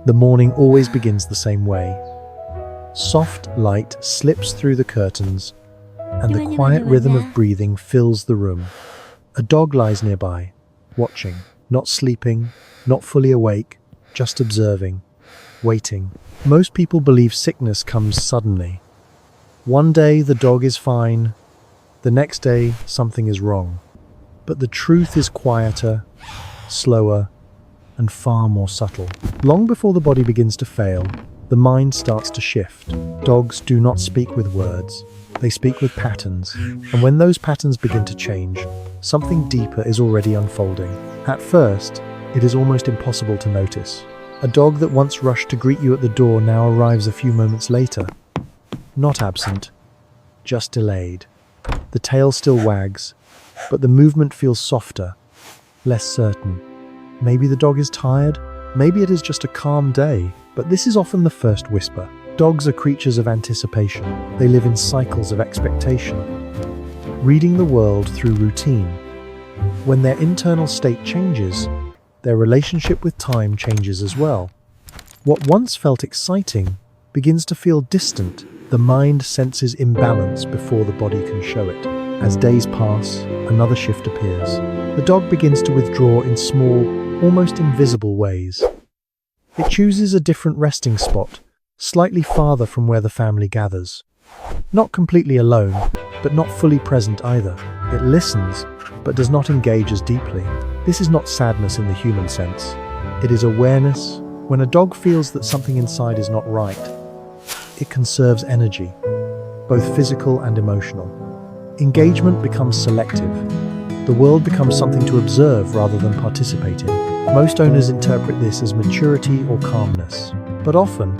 The morning always begins the same way. Soft light slips through the curtains, and the quiet rhythm of breathing fills the room. A dog lies nearby, watching, not sleeping, not fully awake, just observing, waiting. Most people believe sickness comes suddenly. One day the dog is fine, the next day something is wrong. But the truth is quieter, slower, and far more subtle. Long before the body begins to fail, the mind starts to shift. Dogs do not speak with words, they speak with patterns. And when those patterns begin to change, something deeper is already unfolding. At first, it is almost impossible to notice. A dog that once rushed to greet you at the door now arrives a few moments later. Not absent, just delayed. The tail still wags, but the movement feels softer, less certain. Maybe the dog is tired, maybe it is just a calm day, but this is often the first whisper. Dogs are creatures of anticipation. They live in cycles of expectation, reading the world through routine. When their internal state changes, their relationship with time changes as well. What once felt exciting begins to feel distant. The mind senses imbalance before the body can show it. As days pass, another shift appears. The dog begins to withdraw in small, almost invisible ways. It chooses a different resting spot, slightly farther from where the family gathers. Not completely alone, but not fully present either. It listens, but does not engage as deeply. This is not sadness in the human sense. It is awareness. When a dog feels that something inside is not right, it conserves energy, both physical and emotional. Engagement becomes selective. The world becomes something to observe rather than participate in. Most owners interpret this as maturity or calmness, but often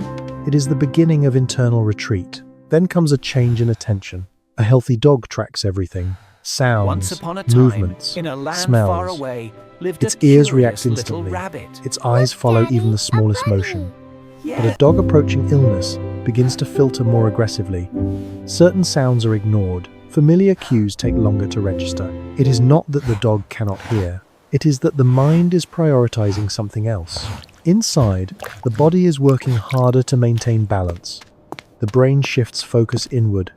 it is the beginning of internal retreat. Then comes a change in attention. A healthy dog tracks everything. Sounds, Once upon a time, movements, in a land smells. far away, lived Its a ears curious react little instantly. rabbit. Its eyes follow even the smallest motion. But a dog approaching illness begins to filter more aggressively. Certain sounds are ignored. Familiar cues take longer to register. It is not that the dog cannot hear. It is that the mind is prioritizing something else. Inside, the body is working harder to maintain balance. The brain shifts focus inward,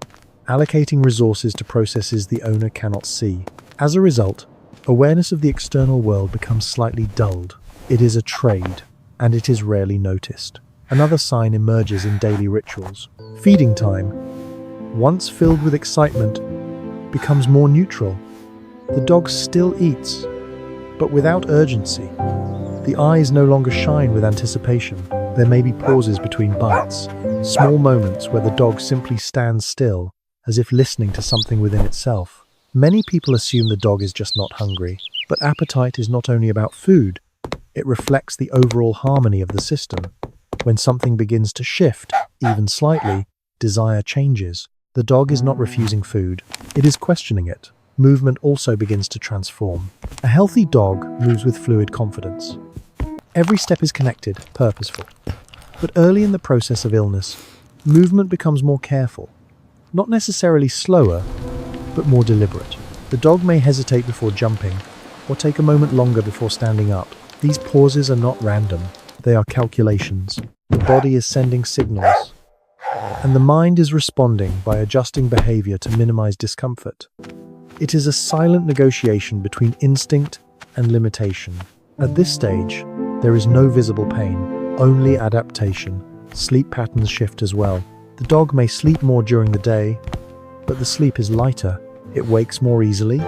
allocating resources to processes the owner cannot see. As a result, awareness of the external world becomes slightly dulled. It is a trade, and it is rarely noticed. Another sign emerges in daily rituals. Feeding time, once filled with excitement, becomes more neutral. The dog still eats, but without urgency. The eyes no longer shine with anticipation. There may be pauses between bites, small moments where the dog simply stands still, as if listening to something within itself. Many people assume the dog is just not hungry, but appetite is not only about food, it reflects the overall harmony of the system. When something begins to shift, even slightly, desire changes. The dog is not refusing food, it is questioning it. Movement also begins to transform. A healthy dog moves with fluid confidence. Every step is connected, purposeful. But early in the process of illness, movement becomes more careful. Not necessarily slower, but more deliberate. The dog may hesitate before jumping, or take a moment longer before standing up. These pauses are not random. They are calculations. The body is sending signals, and the mind is responding by adjusting behavior to minimize discomfort. It is a silent negotiation between instinct and limitation. At this stage, there is no visible pain, only adaptation. Sleep patterns shift as well. The dog may sleep more during the day, but the sleep is lighter. It wakes more easily,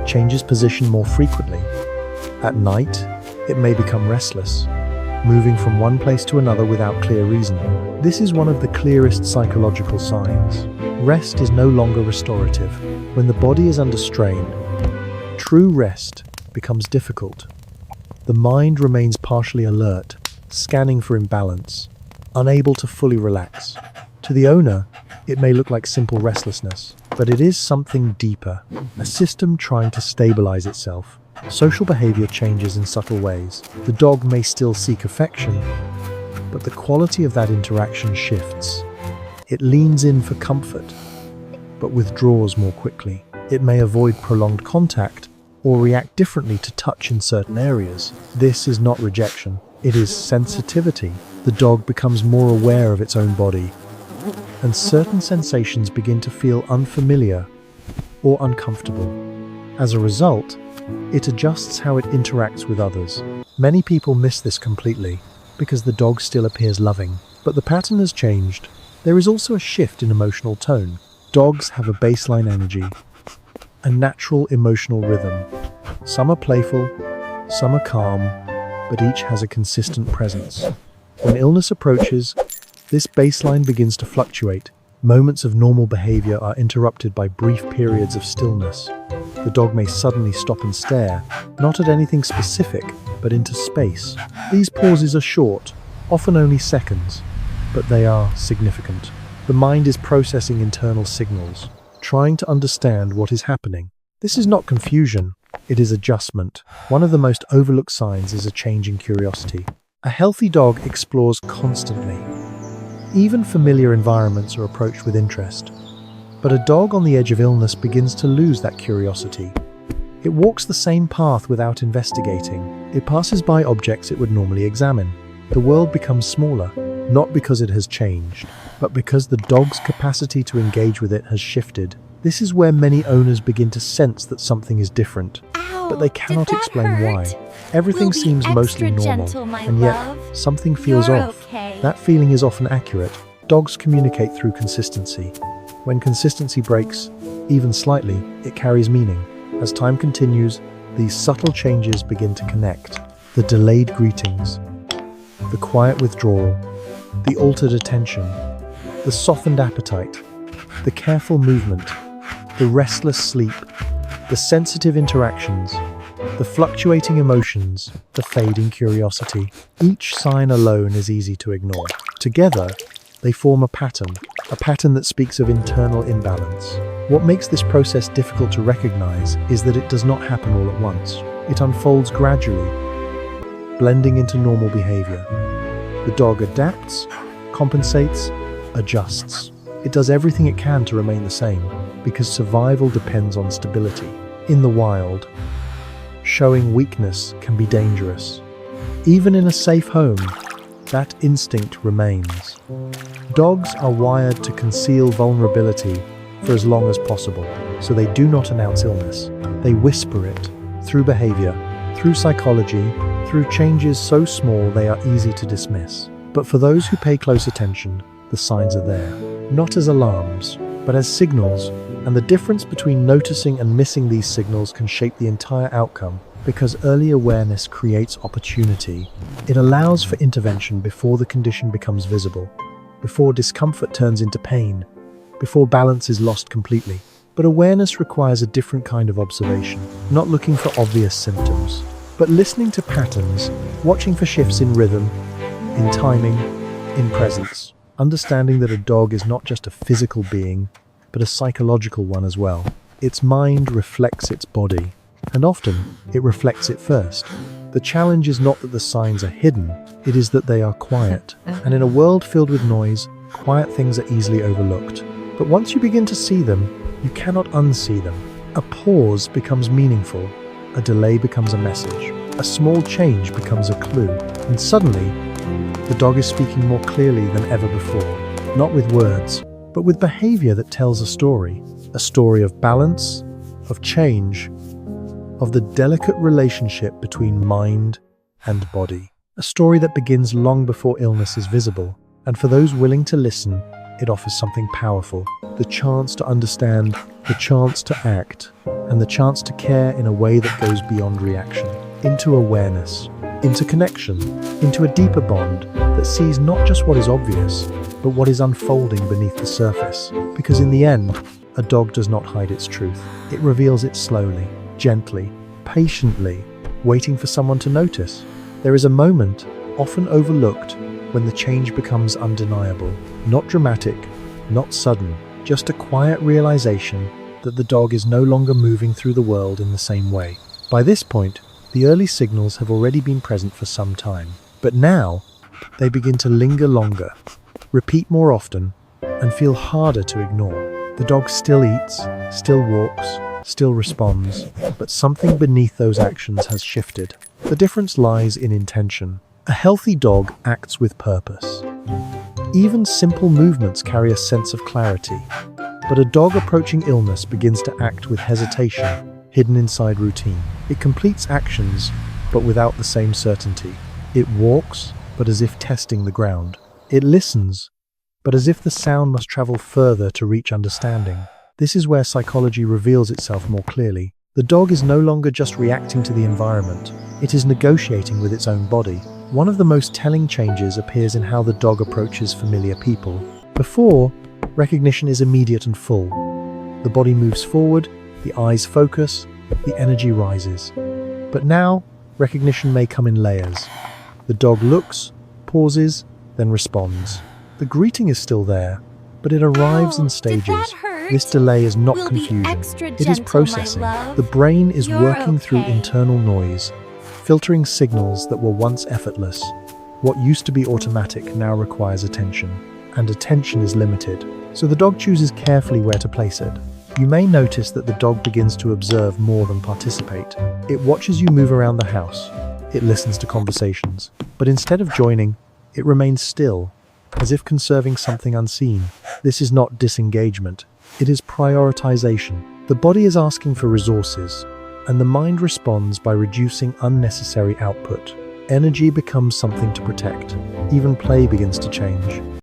changes position more frequently. At night, it may become restless, moving from one place to another without clear reason. This is one of the clearest psychological signs. Rest is no longer restorative. When the body is under strain, true rest becomes difficult. The mind remains partially alert, scanning for imbalance, unable to fully relax. To the owner, it may look like simple restlessness, but it is something deeper, a system trying to stabilize itself. Social behavior changes in subtle ways. The dog may still seek affection, but the quality of that interaction shifts. It leans in for comfort, but withdraws more quickly. It may avoid prolonged contact or react differently to touch in certain areas. This is not rejection, it is sensitivity. The dog becomes more aware of its own body, and certain sensations begin to feel unfamiliar or uncomfortable. As a result, it adjusts how it interacts with others. Many people miss this completely because the dog still appears loving, but the pattern has changed. There is also a shift in emotional tone. Dogs have a baseline energy, a natural emotional rhythm. Some are playful, some are calm, but each has a consistent presence. When illness approaches, this baseline begins to fluctuate. Moments of normal behavior are interrupted by brief periods of stillness. The dog may suddenly stop and stare, not at anything specific, but into space. These pauses are short, often only seconds, but they are significant. The mind is processing internal signals, trying to understand what is happening. This is not confusion, it is adjustment. One of the most overlooked signs is a change in curiosity. A healthy dog explores constantly. Even familiar environments are approached with interest. But a dog on the edge of illness begins to lose that curiosity. It walks the same path without investigating. It passes by objects it would normally examine. The world becomes smaller, not because it has changed, but because the dog's capacity to engage with it has shifted. This is where many owners begin to sense that something is different, but they cannot explain why. Everything seems mostly normal, and yet something feels off. That feeling is often accurate. Dogs communicate through consistency. When consistency breaks, even slightly, it carries meaning. As time continues, these subtle changes begin to connect. The delayed greetings, the quiet withdrawal, the altered attention, the softened appetite, the careful movement, the restless sleep, the sensitive interactions, the fluctuating emotions, the fading curiosity. Each sign alone is easy to ignore. Together, they form a pattern that speaks of internal imbalance. What makes this process difficult to recognize is that it does not happen all at once. It unfolds gradually, blending into normal behavior. The dog adapts, compensates, adjusts. It does everything it can to remain the same, because survival depends on stability. In the wild, showing weakness can be dangerous. Even in a safe home, that instinct remains. Dogs are wired to conceal vulnerability for as long as possible, so they do not announce illness. They whisper it through behavior, through psychology, through changes so small they are easy to dismiss. But for those who pay close attention, the signs are there, not as alarms, but as signals, and the difference between noticing and missing these signals can shape the entire outcome. Because early awareness creates opportunity. It allows for intervention before the condition becomes visible, before discomfort turns into pain, before balance is lost completely. But awareness requires a different kind of observation, not looking for obvious symptoms, but listening to patterns, watching for shifts in rhythm, in timing, in presence. Understanding that a dog is not just a physical being, but a psychological one as well. Its mind reflects its body, and often it reflects it first. The challenge is not that the signs are hidden, it is that they are quiet. And in a world filled with noise, quiet things are easily overlooked. But once you begin to see them, you cannot unsee them. A pause becomes meaningful, a delay becomes a message, a small change becomes a clue, and suddenly, the dog is speaking more clearly than ever before. Not with words, but with behavior that tells a story of balance, of change, of the delicate relationship between mind and body. A story that begins long before illness is visible, and for those willing to listen, it offers something powerful. The chance to understand, the chance to act, and the chance to care in a way that goes beyond reaction, into awareness, into connection, into a deeper bond that sees not just what is obvious, but what is unfolding beneath the surface. Because in the end, a dog does not hide its truth. It reveals it slowly, gently, patiently, waiting for someone to notice. There is a moment, often overlooked, when the change becomes undeniable. Not dramatic, not sudden, just a quiet realization that the dog is no longer moving through the world in the same way. By this point, the early signals have already been present for some time, but now they begin to linger longer, repeat more often, and feel harder to ignore. The dog still eats, still walks, still responds, but something beneath those actions has shifted. The difference lies in intention. A healthy dog acts with purpose. Even simple movements carry a sense of clarity. But a dog approaching illness begins to act with hesitation, hidden inside routine. It completes actions, but without the same certainty. It walks, but as if testing the ground. It listens, but as if the sound must travel further to reach understanding. This is where psychology reveals itself more clearly. The dog is no longer just reacting to the environment. It is negotiating with its own body. One of the most telling changes appears in how the dog approaches familiar people. Before, recognition is immediate and full. The body moves forward, the eyes focus, the energy rises. But now, recognition may come in layers. The dog looks, pauses, then responds. The greeting is still there, but it arrives in stages. This delay is not confusion. It is processing. The brain is working through internal noise, filtering signals that were once effortless. What used to be automatic now requires attention, and attention is limited, so the dog chooses carefully where to place it. You may notice that the dog begins to observe more than participate. It watches you move around the house. It listens to conversations. But instead of joining, it remains still, as if conserving something unseen. This is not disengagement. It is prioritization. The body is asking for resources, and the mind responds by reducing unnecessary output. Energy becomes something to protect. Even play begins to change.